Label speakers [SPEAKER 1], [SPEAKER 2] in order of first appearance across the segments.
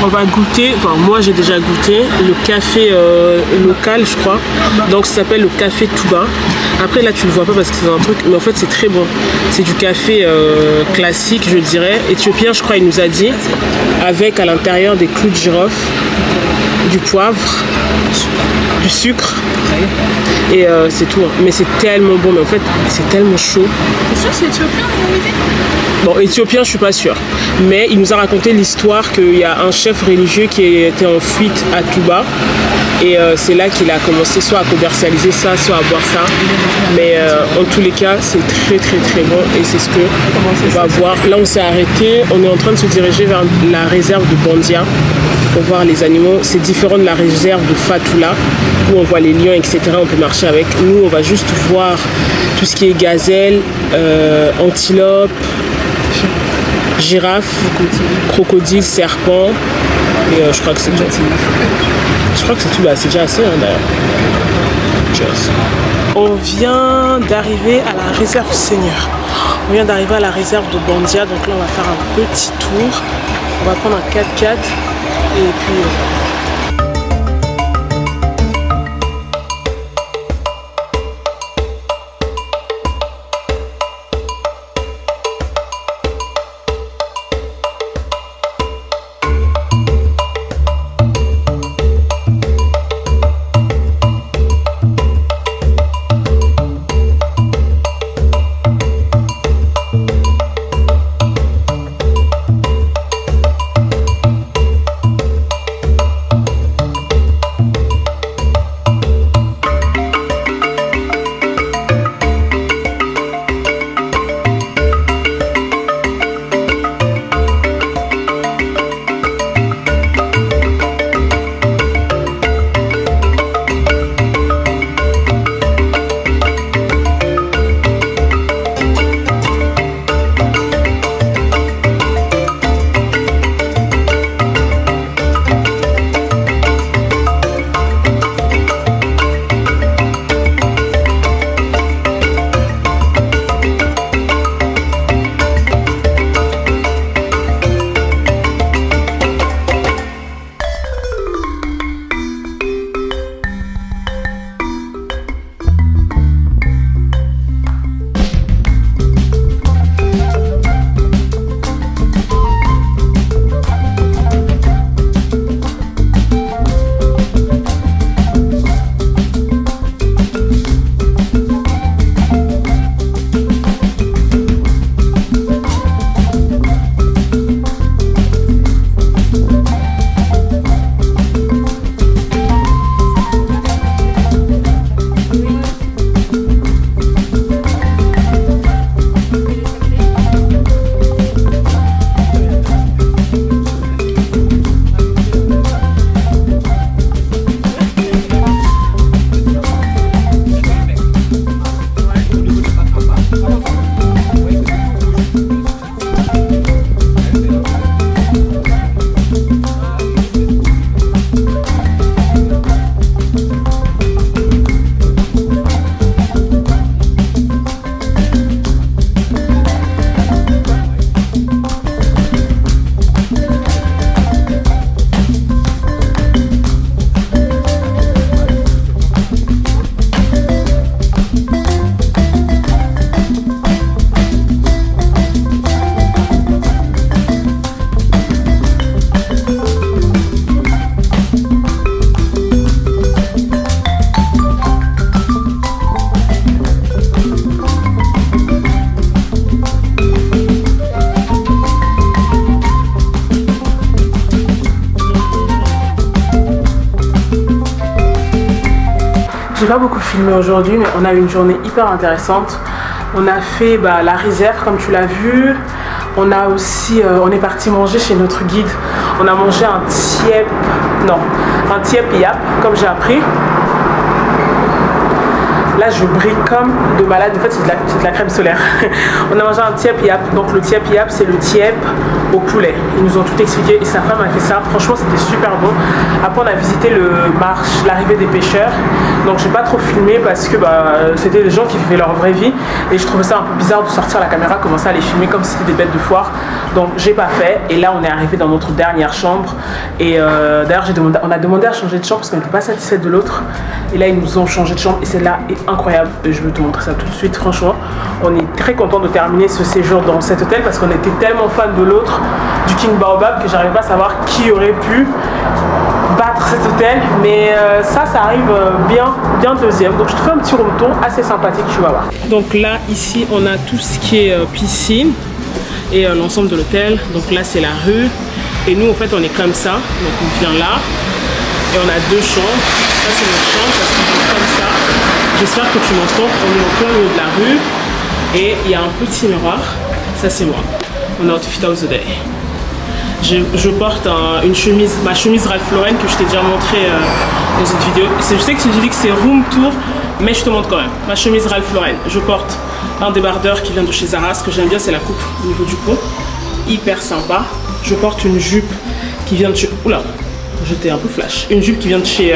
[SPEAKER 1] On va goûter, enfin moi j'ai déjà goûté le café local je crois, donc ça s'appelle le café Touba. Après là tu le vois pas parce que c'est un truc, mais en fait c'est très bon. C'est du café classique je dirais, éthiopien je crois il nous a dit, avec à l'intérieur des clous de girofle, du poivre, du sucre et c'est tout. Mais c'est tellement bon, mais en fait c'est tellement chaud.
[SPEAKER 2] C'est sûr c'est éthiopien
[SPEAKER 1] Bon, éthiopien, je suis pas sûre. Mais il nous a raconté l'histoire qu'il y a un chef religieux qui était en fuite à Touba. Et c'est là qu'il a commencé soit à commercialiser ça, soit à boire ça. Mais en tous les cas, c'est très très très bon. Et c'est ce que on va voir. Là, on s'est arrêté. On est en train de se diriger vers la réserve de Bandia pour voir les animaux. C'est différent de la réserve de Fatoula où on voit les lions, etc. On peut marcher avec. Nous, on va juste voir tout ce qui est gazelle, antilope, girafe, crocodile, serpent et je crois que c'est tout. Je crois que c'est tout, bah, c'est déjà assez hein, d'ailleurs. On vient d'arriver à la réserve Seigneur. On vient d'arriver à la réserve de Bandia, donc là on va faire un petit tour. On va prendre un 4x4 et puis... J'ai pas beaucoup filmé aujourd'hui, mais on a eu une journée hyper intéressante. On a fait la réserve, comme tu l'as vu. On a aussi, on est parti manger chez notre guide. On a mangé un tiep yap, comme j'ai appris. Là, je brille comme de malade. En fait, c'est de la crème solaire. On a mangé un tiep yap. Donc, le tiep yap, c'est le tiep au poulet. Ils nous ont tout expliqué et sa femme a fait ça. Franchement, c'était super bon. Après, on a visité l'arrivée des pêcheurs. Donc, j'ai pas trop filmé parce que c'était des gens qui vivaient leur vraie vie. Et je trouvais ça un peu bizarre de sortir la caméra, commencer à les filmer comme si c'était des bêtes de foire. Donc, j'ai pas fait. Et là, on est arrivé dans notre dernière chambre. Et d'ailleurs, on a demandé à changer de chambre parce qu'on n'était pas satisfait de l'autre. Et là, ils nous ont changé de chambre et celle-là est incroyable. Et je veux te montrer ça tout de suite. Franchement, on est très content de terminer ce séjour dans cet hôtel parce qu'on était tellement fan de l'autre, du King Baobab, que j'arrivais pas à savoir qui aurait pu battre cet hôtel. Mais ça arrive bien deuxième. Donc, je te fais un petit room tour assez sympathique, tu vas voir. Donc là, ici, on a tout ce qui est piscine et l'ensemble de l'hôtel. Donc là, c'est la rue. Et nous, en fait, on est comme ça. Donc, on vient là. Et on a deux chambres. Ça, c'est notre chambre. Ça se trouve comme ça. J'espère que tu m'entends. On est au plein milieu de la rue. Et il y a un petit miroir. Ça, c'est moi. On a outfit of the day. Je porte ma chemise Ralph Lauren que je t'ai déjà montré dans une vidéo. Je sais que j'ai dit que c'est room tour, mais je te montre quand même. Ma chemise Ralph Lauren. Je porte un débardeur qui vient de chez Zara. Ce que j'aime bien, c'est la coupe au niveau du cou. Hyper sympa. Je porte une jupe qui vient de chez... Oula, j'étais un peu flash. Une jupe qui vient de chez...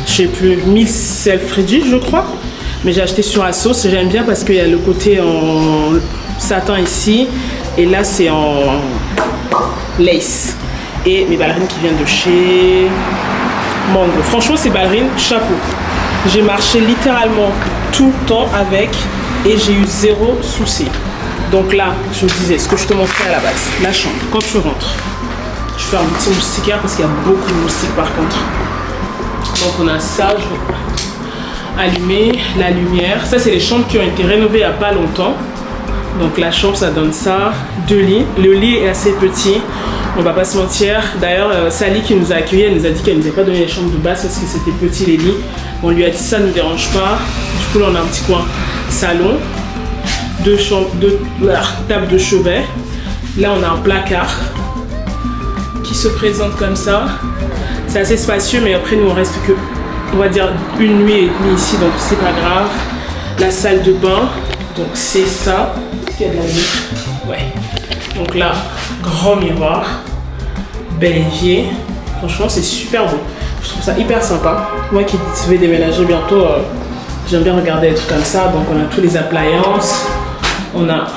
[SPEAKER 1] je sais plus, Miss Selfridges, je crois. Mais j'ai acheté sur Asos. J'aime bien parce qu'il y a le côté en satin ici. Et là, c'est en lace. Et mes ballerines qui viennent de chez Mango. Franchement, ces ballerines, chapeau. J'ai marché littéralement tout le temps avec et j'ai eu zéro souci. Donc là, je disais ce que je te montrais à la base, la chambre. Quand tu rentres, je fais un petit moustiquaire parce qu'il y a beaucoup de moustiques par contre. Donc on a ça, je vais allumer la lumière. Ça, c'est les chambres qui ont été rénovées il n'y a pas longtemps. Donc la chambre, ça donne ça. 2 lits. Le lit est assez petit. On va pas se mentir. D'ailleurs, Sally qui nous a accueillis, elle nous a dit qu'elle ne nous avait pas donné les chambres de base parce que c'était petit les lits. On lui a dit ça ne nous dérange pas. Du coup, là, on a un petit coin salon. 2 chambres, 2 tables de chevet. Là, on a un placard qui se présente comme ça. C'est assez spacieux, mais après, nous, on reste que, on va dire, une nuit et demie ici, donc c'est pas grave. La salle de bain, donc c'est ça. Est-ce qu'il y a de la nuit? Ouais. Donc là, grand miroir, bel évier. Franchement, c'est super beau. Je trouve ça hyper sympa. Moi qui vais déménager bientôt, j'aime bien regarder des trucs comme ça. Donc on a tous les appliances. On a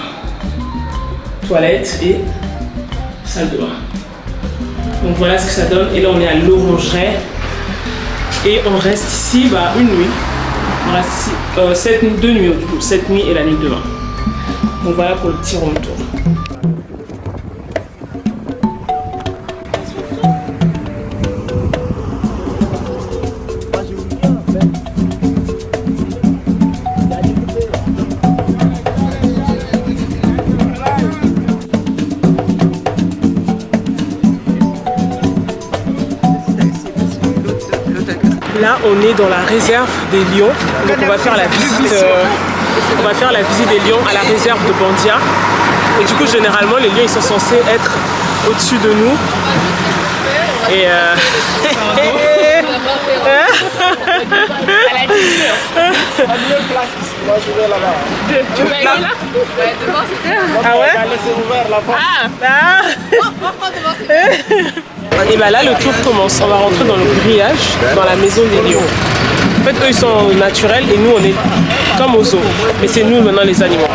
[SPEAKER 1] toilette et salle de bain. Donc voilà ce que ça donne. Et là on est à l'orangerie. Et on reste ici une nuit. On reste ici 2 nuits du coup. 7 nuits et la nuit demain. Donc voilà pour le petit room tour. Là, on est dans la réserve des lions. Donc on va faire la visite, des lions à la réserve de Bandia. Et du coup, généralement, les lions, ils sont censés être au-dessus de nous. Et ah ouais? Et bah là le tour commence, on va rentrer dans le grillage, dans la maison des lions. En fait eux ils sont naturels et nous on est comme aux zoo, mais c'est nous maintenant les animaux.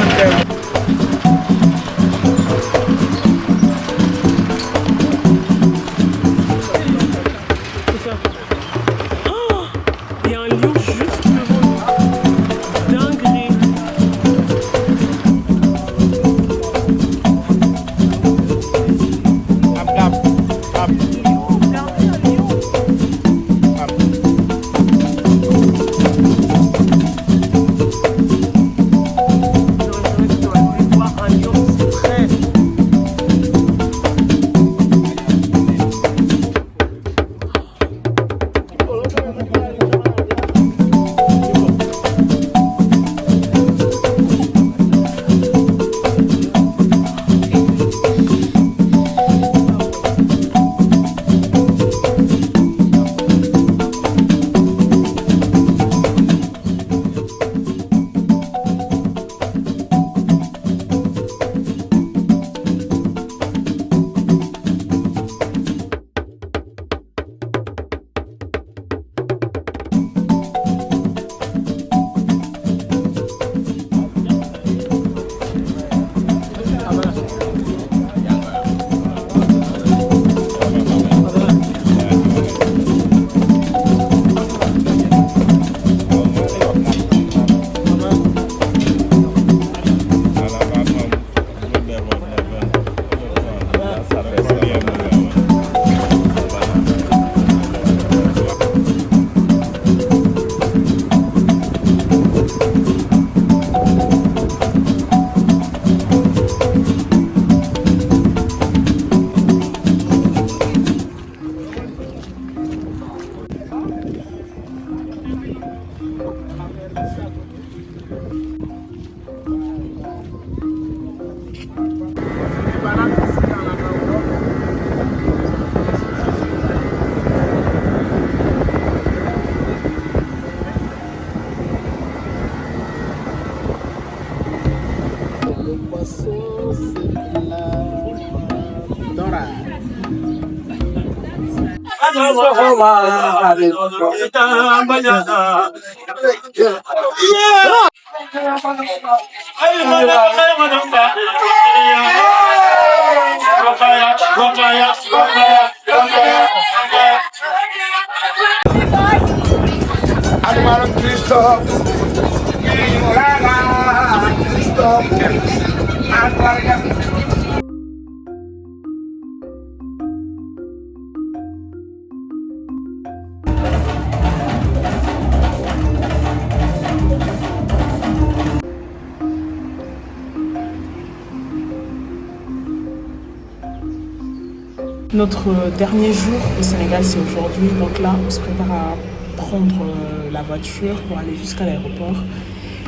[SPEAKER 1] Notre dernier jour au Sénégal, c'est aujourd'hui. Donc là, on se prépare à prendre la voiture pour aller jusqu'à l'aéroport.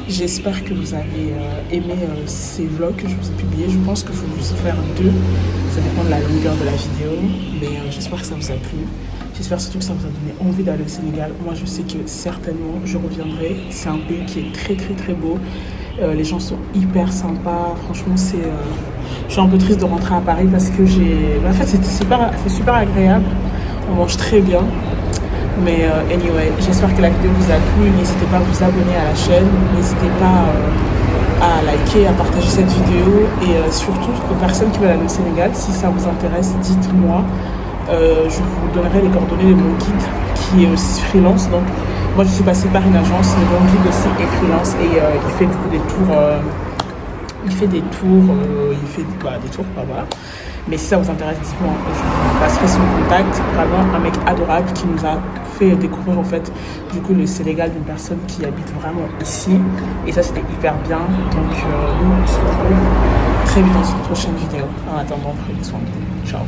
[SPEAKER 1] J'espère que vous avez aimé ces vlogs que je vous ai publiés. Je pense que je vais vous faire 2. Ça dépend de la longueur de la vidéo. Mais j'espère que ça vous a plu. J'espère surtout que ça vous a donné envie d'aller au Sénégal. Moi, je sais que certainement, je reviendrai. C'est un pays qui est très, très, très beau. Les gens sont hyper sympas. Franchement, je suis un peu triste de rentrer à Paris parce que en fait, c'est super agréable. On mange très bien. Mais anyway, j'espère que la vidéo vous a plu. N'hésitez pas à vous abonner à la chaîne. N'hésitez pas à liker, à partager cette vidéo. Et surtout, aux personnes qui veulent aller au Sénégal, si ça vous intéresse, dites-moi. Je vous donnerai les coordonnées de mon guide qui est aussi freelance. Donc, moi, je suis passée par une agence, mais mon guide aussi est freelance et il fait du coup des tours. Il fait des tours, voilà. Mais si ça vous intéresse, dites-moi, je vous passerai son contact. Vraiment un mec adorable qui nous a fait découvrir en fait du coup le Sénégal d'une personne qui habite vraiment ici. Et ça, c'était hyper bien. Donc nous, on se retrouve très vite dans une prochaine vidéo. En attendant, prenez soin de vous. Ciao.